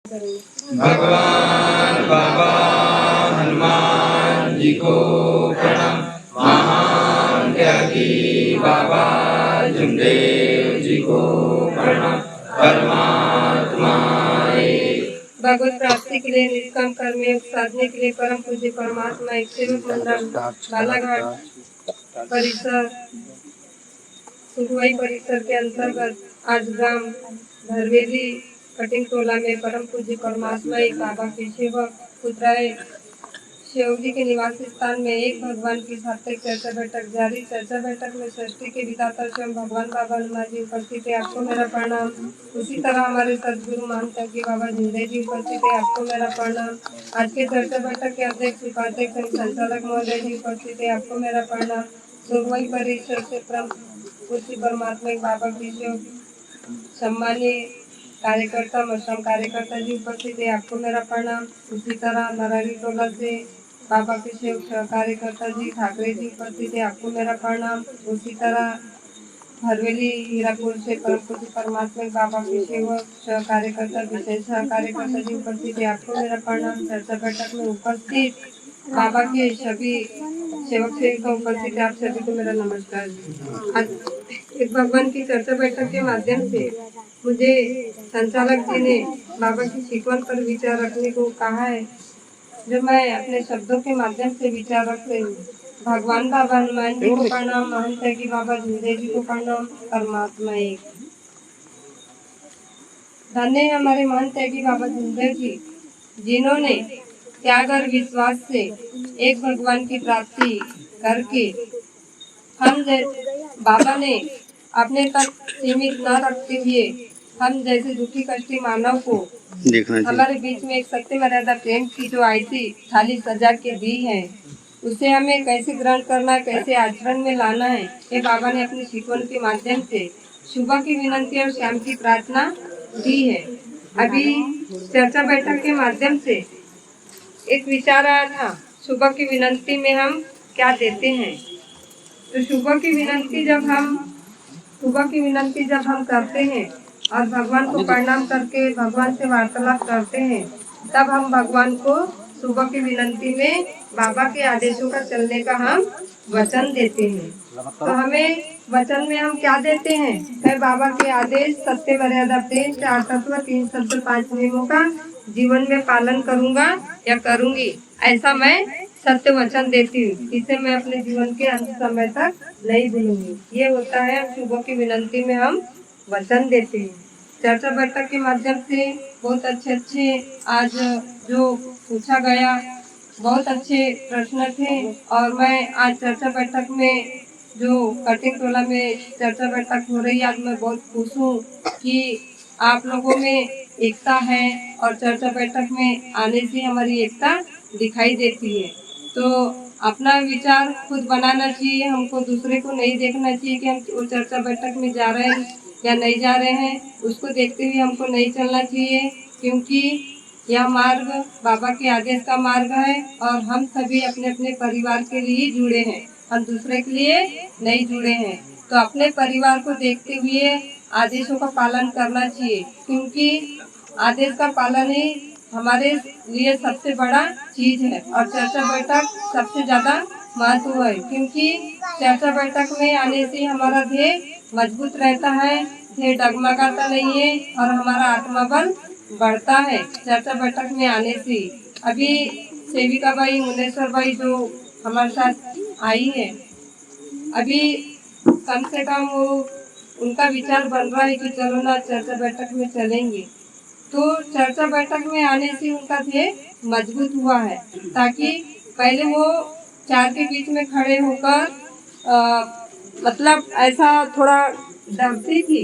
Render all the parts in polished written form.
भगवान बाबा हनुमान जी को प्रणाम। महान त्यागी बाबा जमदेव जी को प्रणाम। परमात्मा भगवत प्राप्ति के लिए निष्काम कर्म योग साधने के लिए परम पूज्य परमात्मा एक सेवक मंडल बालाघाट परिसर सुखवाई परिसर के अंतर्गत आज ग्राम धरवेली कटिंग टोला में परम पूज्य परमात्मा एक बाबा के सेवक पुत्राय शिव जी के निवास स्थान में एक भगवान की सात्विक चर्चा बैठक जारी। चर्चा बैठक में सृष्टि के विधाता स्वयं भगवान बाबा हनुमान जी उपस्थित है, आपको मेरा प्रणाम। उसी तरह हमारे सदगुरु महान त्यागी बाबा जिंदे जी उपस्थित है, आपको मेरा प्रणाम। आज के चर्चा बैठक के अध्यक्ष उपाध्यक्ष एवं संचालक महोदय जी उपस्थित है, आपको मेरा प्रणाम। सुरवई परिसर से पूज्य परमात्मा बाबा की सम्मानित कार्यकर्ता मशरम कार्यकर्ता जी उपस्थित है, आपको मेरा प्रणाम। उसी तरह नरारी टोला से बाबा के सेवक कार्यकर्ता जी ठाकरे जी उपस्थित है, आपको मेरा प्रणाम। उसी तरह हरवेली हीरापुर से परम पूज्य परमात्मा बाबा के सेवक कार्यकर्ता विशेष कार्यकर्ता जी उपस्थित है, आपको मेरा प्रणाम। चर्चा बैठक में उपस्थित बाबा के सभी सेवक सेविका उपस्थित है, आप सभी को मेरा नमस्कार। आज एक भगवान की चर्चा बैठक के माध्यम से मुझे संचालक जी ने बाबा की शिकवण पर विचार रखने को कहा है, जो मैं अपने शब्दों के माध्यम से विचार रख रही हूँ। भगवान बाबा हनुमान जी को प्रणाम, महंत त्यागी बाबा जिंदे जी को प्रणाम। परमात्मा एक धन्य है हमारे महंत त्यागी बाबा जिंदे जी, जिन्होंने त्याग और विश्वास से एक भगवान की प्राप्ति करके हम बाबा ने अपने तक सीमित न रखते हुए हम जैसे दुखी कष्टी मानव को हमारे बीच में एक सत्य मर्यादा प्रेम की जो आयती थाली सजा के दी है, उसे हमें कैसे ग्रहण करना, कैसे आचरण में लाना है, ये बाबा ने अपनी शिकवण के माध्यम से सुबह की विनंती और शाम की प्रार्थना दी है। अभी चर्चा बैठक के माध्यम से एक विचार आया था, सुबह की विनंती में हम क्या देते हैं। तो सुबह की विनंती जब हम करते हैं और भगवान को प्रणाम करके भगवान से वार्तालाप करते हैं, तब हम भगवान को सुबह की विनंती में बाबा के आदेशों का चलने का हम वचन देते हैं। तो हमें वचन में हम क्या देते हैं, मैं बाबा के आदेश सत्य मर्यादा प्रेम 4 तत्व 3 शब्द 5 नियमों का जीवन में पालन करूंगा या करूंगी, ऐसा मैं सत्य वचन देती हूँ, इसे मैं अपने जीवन के अंत समय तक नहीं भूलूंगी। ये होता है सुबह की विनंती में हम वचन देते हैं। चर्चा बैठक के माध्यम से बहुत अच्छे आज जो पूछा गया, बहुत अच्छे प्रश्न थे। और मैं आज चर्चा बैठक में जो कटिंग टोला में चर्चा बैठक हो रही है, आज मैं बहुत खुश हूँ कि आप लोगों में एकता है और चर्चा बैठक में आने से हमारी एकता दिखाई देती है। तो अपना विचार खुद बनाना चाहिए, हमको दूसरे को नहीं देखना चाहिए कि हम वो चर्चा बैठक में जा रहे हैं या नहीं जा रहे हैं, उसको देखते हुए हमको नहीं चलना चाहिए, क्योंकि यह मार्ग बाबा के आदेश का मार्ग है और हम सभी अपने अपने परिवार के लिए जुड़े हैं, हम दूसरे के लिए नहीं जुड़े हैं। तो अपने परिवार को देखते हुए आदेशों का पालन करना चाहिए, क्योंकि आदेश का पालन ही हमारे लिए सबसे बड़ा चीज है और चर्चा बैठक सबसे ज्यादा महत्व है, क्योंकि चर्चा बैठक में आने से हमारा ध्येय मजबूत रहता है, ध्येय डगमगाता नहीं है और हमारा आत्मा बल बढ़ता है चर्चा बैठक में आने से। अभी सेविका भाई मुनेश्वर भाई जो हमारे साथ आई है, अभी कम से कम वो उनका विचार बन रहा है कि चलो ना चर्चा बैठक में चलेंगे। तो चर्चा बैठक में आने से उनका ध्येय मजबूत हुआ है, ताकि पहले वो 4 के बीच में खड़े होकर मतलब ऐसा थोड़ा डरती थी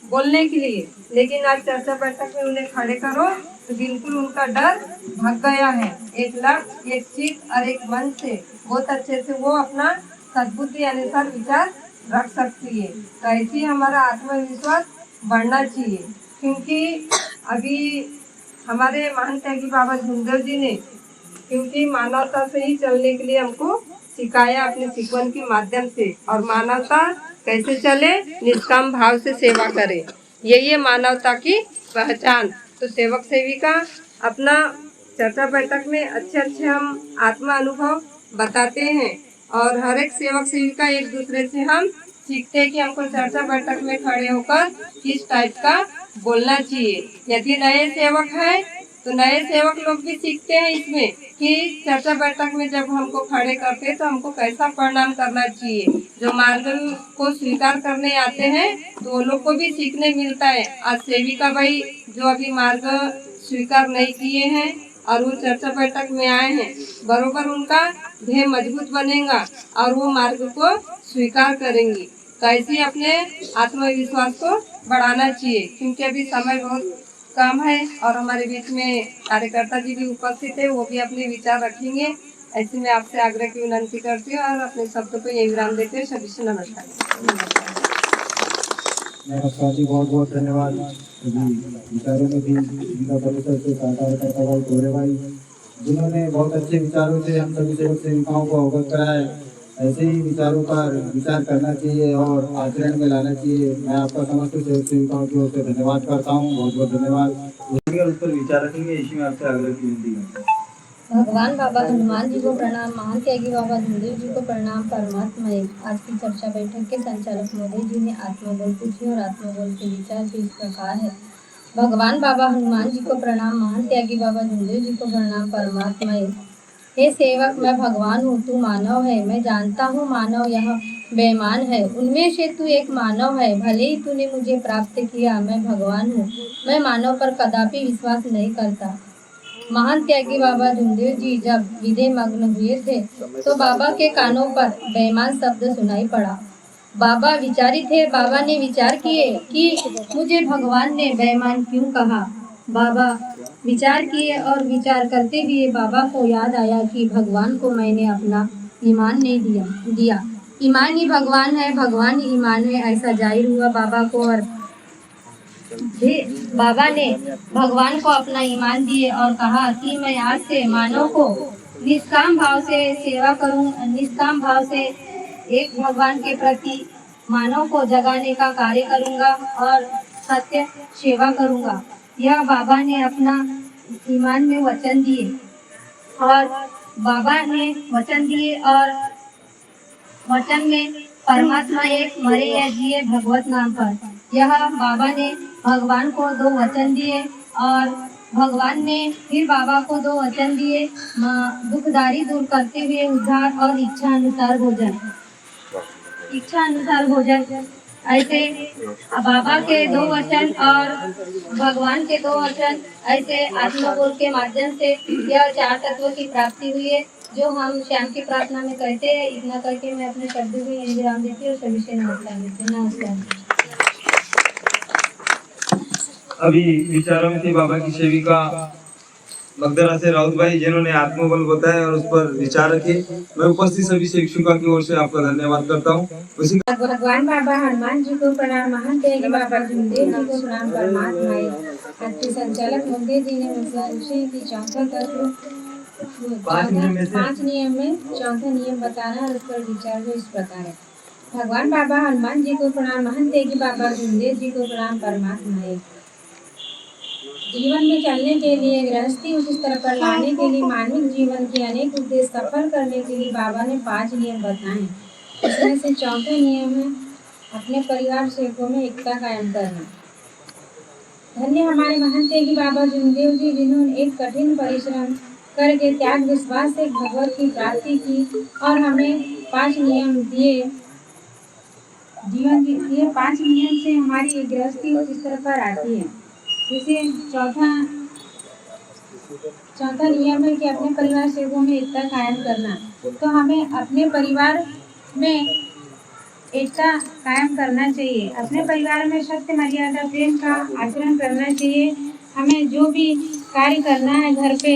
बोलने के लिए, लेकिन आज चर्चा बैठक में उन्हें खड़े करो तो बिल्कुल उनका डर भाग गया है। एक लक्ष्य, एक चित और एक मन से बहुत अच्छे से वो अपना सद्बुद्धि अनुसार विचार रख सकती है। तो ऐसे हमारा आत्मविश्वास बढ़ना चाहिए, क्योंकि अभी हमारे महान त्यागी बाबा जिंदे जी ने क्योंकि मानवता से ही चलने के लिए हमको सिखाया अपने शिकवण के माध्यम से, और मानवता कैसे चले, निष्काम भाव से सेवा करे, यही है मानवता की पहचान। तो सेवक सेविका अपना चर्चा बैठक में अच्छे अच्छे हम आत्मा अनुभव बताते हैं और हर एक सेवक सेविका एक दूसरे से हम सीखते हैं कि हमको चर्चा बैठक में खड़े होकर किस टाइप का बोलना चाहिए। यदि नए सेवक है तो नए सेवक लोग भी सीखते हैं इसमें कि चर्चा बैठक में जब हमको खड़े करते हैं तो हमको कैसा प्रणाम करना चाहिए। जो मार्ग को स्वीकार करने आते हैं तो वो लोग को भी सीखने मिलता है। आज सेविका भाई जो अभी मार्ग स्वीकार नहीं किए हैं और वो चर्चा बैठक में आए हैं, बरोबर उनका ध्येय मजबूत बनेगा और वो मार्ग को स्वीकार करेंगी। तो ऐसे अपने आत्मविश्वास को बढ़ाना चाहिए, क्योंकि अभी समय बहुत कम है और हमारे बीच में कार्यकर्ता जी भी उपस्थित है, वो भी अपने विचार रखेंगे। ऐसे में आपसे आग्रह की विनंती करती हूँ और अपने शब्द को यही विराम देते हुए सभी से नमस्कार। नमस्कार जी, बहुत बहुत धन्यवाद। विचारों में भी जिला परिषद से साकार करता भाई गोरे भाई, जिन्होंने बहुत अच्छे विचारों से हम सभी सेवक सेविकाओं को अवगत कराए। ऐसे ही विचारों पर विचार करना चाहिए और आचरण में लाना चाहिए। मैं आपका समस्त सेवक सेविकाओं की ओर से धन्यवाद करता हूँ, बहुत बहुत धन्यवाद। उस पर विचार रखेंगे, इसी में आपसे आग्रह की विनती करता हूँ। भगवान बाबा हनुमान जी को प्रणाम, महान त्यागी बाबा धूमदेव जी को प्रणाम। परमात्मा एक। आज की चर्चा बैठक के संचालक मोदी जी ने आत्मबल पूछी और आत्मबल के विचार भी इस प्रकार है। भगवान बाबा हनुमान जी को प्रणाम, महान त्यागी बाबा धूमदेव जी को प्रणाम। परमात्मा एक। हे सेवक, मैं भगवान हूँ, तू मानव है। मैं जानता हूँ मानव यह बेईमान है, उनमें से तू एक मानव है। भले ही तूने मुझे प्राप्त किया, मैं भगवान हूँ। मैं मानव पर कदापि विश्वास नहीं करता। महान त्यागी बाबा धूमदेव जी जब विदे मग्न हुए थे तो बाबा के कानों पर बेईमान शब्द सुनाई पड़ा। बाबा विचारी थे। बाबा ने विचार किए कि मुझे भगवान ने बेईमान क्यों कहा। बाबा विचार किए और विचार करते हुए बाबा को याद आया कि भगवान को मैंने अपना ईमान नहीं दिया। ईमान ही भगवान है, भगवान ही ईमान है, ऐसा जाहिर हुआ बाबा को। और बाबा ने भगवान को अपना ईमान दिए और कहा कि मैं आज से मानव को निष्काम भाव से सेवा करूं, निष्काम भाव से एक भगवान के प्रति मानव को जगाने का कार्य करूंगा और सत्य सेवा करूंगा। यह बाबा ने अपना ईमान में वचन दिए और बाबा ने वचन दिए और वचन में परमात्मा एक, मरे या जिए भगवत नाम पर। यह बाबा ने भगवान को 2 वचन दिए और भगवान ने फिर बाबा को 2 वचन दिए, दुखदारी दूर करते हुए उद्धार और इच्छा अनुसार भोजन। ऐसे बाबा के 2 वचन और भगवान के 2 वचन, ऐसे आत्मबोध के माध्यम से यह 4 तत्वों की प्राप्ति हुई है, जो हम शाम की प्रार्थना में कहते हैं। इतना करके मैं अपने शब्द को यही विराम देती हूँ। सभी से नमस्कार देती हूँ। नमस्कार। अभी विचारों में थी बाबा की सेविका मगधरा से राउत भाई, जिन्होंने आत्मबल बताया और उस पर विचार रखे। मैं उपस्थित सभी शिक्षकों की ओर से आपका धन्यवाद करता हूँ। भगवान बाबा हनुमान जी को प्रणाम, महान त्यागी बाबा धूमदेव जी को प्रणाम। परमात्मा एक। आज के संचालक मोदी जी ने विषय की चौथा तत्व 5 नियम में चौथा नियम बताना और उस पर विचार भी इस प्रकार है। भगवान बाबा हनुमान जी को प्रणाम, महान त्यागी बाबा धूमदेव जी को प्रणाम। परमात्मा एक। जीवन में चलने के लिए, गृहस्थी उस स्तर पर लाने के लिए, मानविक जीवन के अनेक उद्देश्य सफल करने के लिए बाबा ने 5 नियम बताए। इसमें से चौथा नियम है अपने परिवार सेवकों में एकता कायम करना। धन्य हमारे महान त्यागी बाबा धूमदेव जी, जिन्होंने एक कठिन परिश्रम करके त्याग विश्वास से भगवत की प्राप्ति की और हमें 5 नियम दिए। जीवन ये 5 नियम से हमारी गृहस्थी उस स्तर पर आती है। इसे चौथा नियम है कि अपने परिवार सेवकों में एकता कायम करना। तो हमें अपने परिवार में एकता कायम करना चाहिए। अपने परिवार में सत्य, मर्यादा, प्रेम का आचरण करना चाहिए। हमें जो भी कार्य करना है घर पे,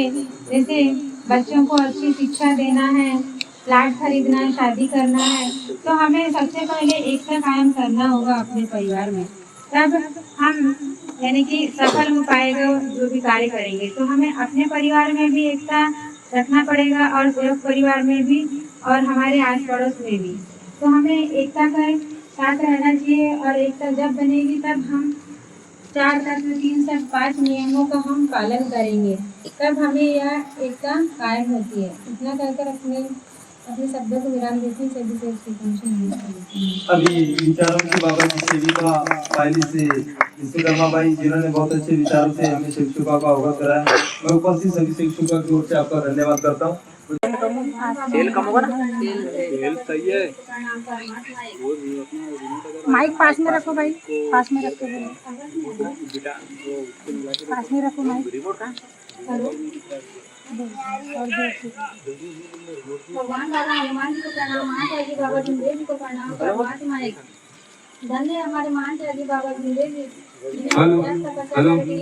जैसे बच्चों को अच्छी शिक्षा देना है, प्लाट खरीदना है, शादी करना है, तो हमें सबसे पहले एकता कायम करना होगा अपने परिवार में। तब हम यानी कि सफल हो पाएगा जो भी कार्य करेंगे। तो हमें अपने परिवार में भी एकता रखना पड़ेगा और संयुक्त परिवार में भी और हमारे आस पड़ोस में भी। तो हमें एकता का साथ रहना चाहिए और एकता जब बनेगी तब हम 4 तत्व 3 सब 5 नियमों का हम पालन करेंगे, तब हमें यह एकता कायम होती है। इतना कहकर अपने शब्दों को विराम देते हैं। सभी से अभी विचारों की बाबा की सेविका पहली से विश्वकर्मा भाई, जिन्होंने बहुत अच्छे विचारों से हमें शिक्षकों का अवगत कराया। मैं उपस्थित सभी शिक्षकों की ओर से आपका धन्यवाद करता हूँ। माइक पास में रखो भाई, पास में रखो बोलो, पास में रखो माइक। भगवान बाबा हनुमान जी को प्रणाम, महात्मा जी बाबा भीमदेव जी को प्रणाम, परमात्मा एक धन्य हमारे महात्मा बाबा भीमदेव जी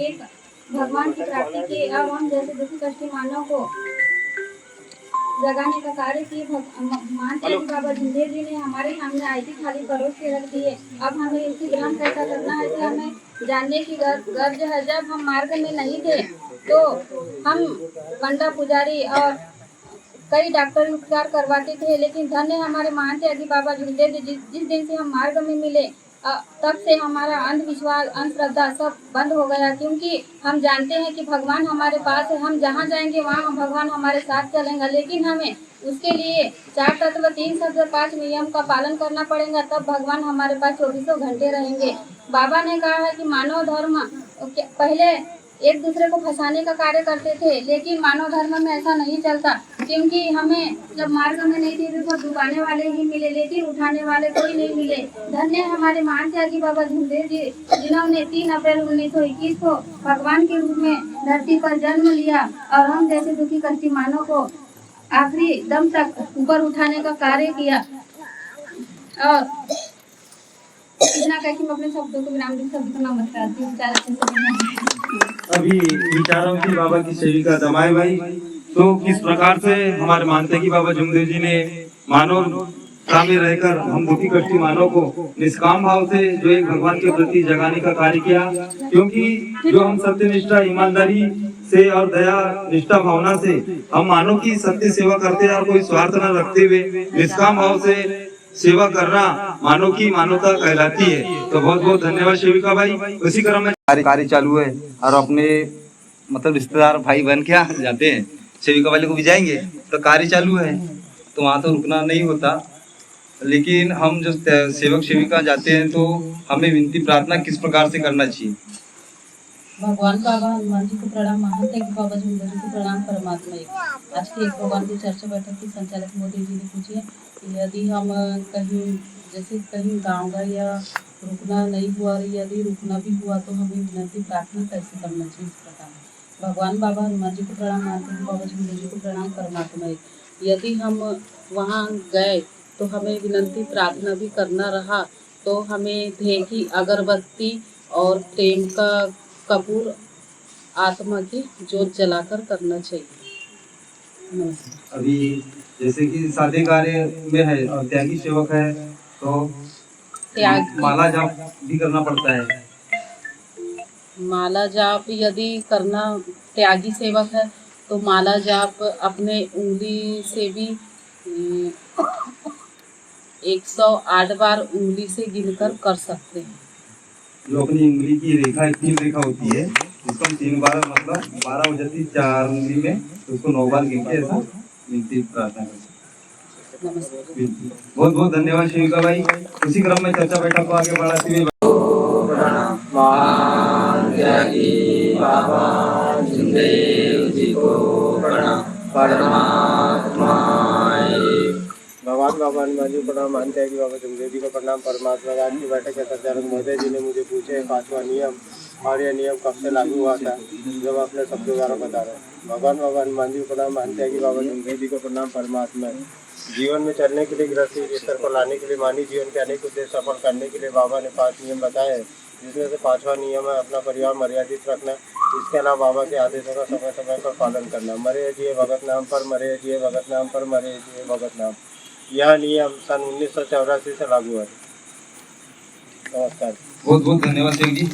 एक भगवान की प्राप्ति के अब हम जैसे दुखी कष्टी मानव को जगाने का कार्य किए। महात्मा जी बाबा भीमदेव जी ने हमारे सामने आईती थाली परोस के रख दी है। अब हमें इसी ग्रहण कैसा करना है कि हमें जानने की गर्ज है। जब हम मार्ग में नहीं थे तो हम पंडा पुजारी और कई डॉक्टर उपचार करवाते थे, लेकिन धन्य हमारे महात्मा जी बाबा भीमदेव जी जिस दिन से हम मार्ग में मिले तब से हमारा अंधविश्वास अंधश्रद्धा सब बंद हो गया, क्योंकि हम जानते हैं कि भगवान हमारे पास है। हम जहाँ जाएंगे वहाँ भगवान हमारे साथ चलेंगे, लेकिन हमें उसके लिए 4 तत्व 3 शब्द 5 नियम का पालन करना पड़ेगा, तब भगवान हमारे पास 24 घंटे रहेंगे। बाबा ने कहा है कि मानव धर्म पहले एक दूसरे को फंसाने का कार्य करते थे, लेकिन मानव धर्म में ऐसा नहीं चलता, क्योंकि हमें जब मार्ग में नहीं थे तो डुबाने वाले ही मिले, लेकिन उठाने वाले कोई नहीं मिले। धन्य हमारे महात्मा जी बाबा भीमदेव जी, जिन्होंने 3 अप्रैल 1921 को भगवान के रूप में धरती पर जन्म लिया और हम जैसे दुखी कष्टी मानव को आखिरी दम तक ऊपर उठाने का कार्य किया। और इतना कह के मैं अपने शब्दों को विराम देती हूँ। नमस्कार। अभी विचारों की बाबा की सेविका दमाए भाई, तो किस प्रकार से हमारे मानते की बाबा भीमदेव जी ने मानवता में रहकर हम दुखी कष्टी मानव को निष्काम भाव से जो एक भगवान के प्रति जगाने का कार्य किया, क्योंकि जो हम सत्यनिष्ठा ईमानदारी से और दया निष्ठा भावना से हम मानव की सत्य सेवा करते हैं और कोई स्वार्थ न रखते हुए निष्काम भाव से सेवा करना मानव की मानवता कहलाती है। तो बहुत बहुत धन्यवाद सेविका भाई। उसी क्रम में कार्य चालू है और अपने मतलब रिश्तेदार भाई बहन क्या जाते हैं सेविका वाले को भी जाएंगे, तो कार्य चालू है तो वहाँ तो रुकना नहीं होता। लेकिन हम जो सेवक सेविका जाते हैं तो हमें विनती प्रार्थना किस प्रकार से करना चाहिए। भगवान बाबा हनुमान जी को प्रणाम, महात्मा जी बाबा भीमदेव जी को प्रणाम, परमात्मा एक। आज की एक भगवान की चर्चा बैठक की संचालक मोदी जी ने पूछी है, यदि हम कहीं जैसे कहीं गाँव गए या रुकना नहीं हुआ, यदि रुकना भी हुआ तो हमें विनती प्रार्थना कैसे करना चाहिए। इस प्रकार भगवान बाबा हनुमान जी को प्रणाम, महात्मा जी बाबा भीमदेव जी को प्रणाम, परमात्मा एक। यदि हम वहाँ गए तो हमें विनती प्रार्थना भी करना रहा तो हमें धेगी अगरबत्ती और प्रेम का कपूर आत्मा की जोत जलाकर करना चाहिए। नमस्कार। अभी जैसे कि सादे कार्य में है और त्यागी सेवक है तो माला जाप भी करना पड़ता है। माला जाप यदि करना, त्यागी सेवक है तो माला जाप अपने उंगली से भी 108 बार उंगली से गिनकर कर सकते हैं। जो अपनी उंगली की रेखा 3 रेखा होती है, उसको हम 3 बार मतलब 12 हो जाती 4 उंगली में, तो उसको 9 बार गिन के ऐसा विनती प्रार्थना कर सकते। बहुत बहुत धन्यवाद शिविका भाई। उसी क्रम में चर्चा बैठक को आगे बढ़ाते हुए बाबा भीमदेव जी को प्रणाम, परमात्मा भगवान बाबा हनुमान जी को प्रणाम, मानते हैं कि बाबा भीमदेव जी को प्रणाम, परमात्मा। आज की बैठक के संचालक महोदय जी ने मुझे पूछे 5वां नियम, और यह नियम कब से लागू हुआ था, जो मैं अपने शब्दों द्वारा बता रहा हूँ। भगवान बाबा हनुमान जी को प्रणाम, मानते हैं कि बाबा भीमदेव जी को प्रणाम, परमात्मा। जीवन में चलने के लिए गृहस्थी स्तर को लाने के लिए मानवीय जीवन के अनेक उद्देश्य सफल करने के लिए बाबा ने 5 नियम बताए हैं, जिसमें से 5वां नियम है अपना परिवार मर्यादित रखना। इसके अलावा बाबा के आदेशों का समय समय पर पालन करना। मरे जिए भगत नाम पर, मरे जिए भगत नाम पर, मरे जिए भगत नाम। यह नियम सन 1984 से लागू है। नमस्कार। बहुत बहुत धन्यवाद जी।